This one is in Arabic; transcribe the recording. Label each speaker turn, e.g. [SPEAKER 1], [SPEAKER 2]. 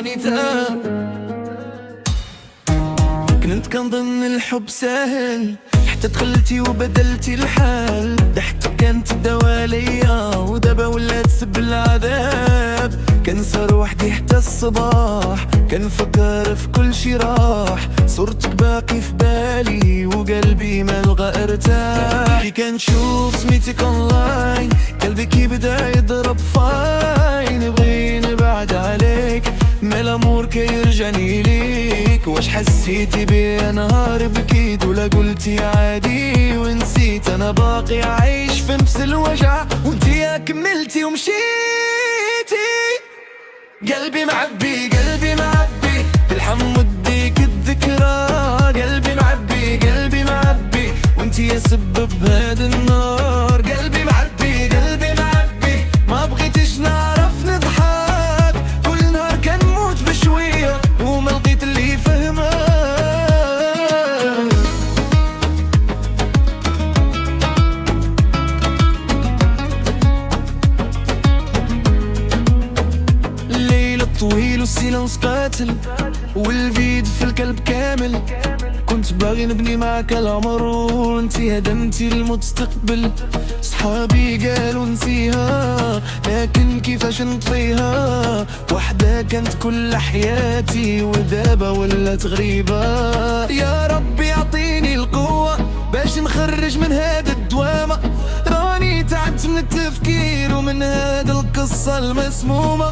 [SPEAKER 1] راني تاب. كنت كنظن الحب سهل حتى دخلتي وبدلتي الحال. ضحكتك كانت الدوا ليا ودابا ولات سب العذاب. كنسهر وحدي حتى الصباح كنفكر في كل شي راح. صورتك باقي في بالي وقلبي ما لقى ارتاح. كي كنشوف سميتك اونلاين قلبي كيبدا يضرب فاين. نبغي نبعد عليك ما الامور كيرجعني ليك. واش حسيتي بي نهار بكيت ولا قلتي عادي ونسيت؟ انا باقي عايش في نفس الوجع وانتي يا كملتي ومشيتي. قلبي معبي قلبي معبي بالحم وديك الذكرى. قلبي معبي قلبي معبي وانتي يا سبب هذا النار. قلبي معبي قلبي معبي ما بغيتش نعرف نضحك. كل نهار كنموت بشوية وما لقيت اللي يفهمك. الليل الطويل والسيلانس قاتل والفيد في القلب كامل. كنت باغي نبني معاك العمر وانتي هدمتي المستقبل. صحابي قالوا نسيها لكن كيفاش نطفيها؟ وحدة كانت كل حياتي ودابا ولات غريبة. يا ربي يعطيني القوة باش نخرج من هذا الدوامة. راني تعبت من التفكير ومن هذا القصة المسمومة.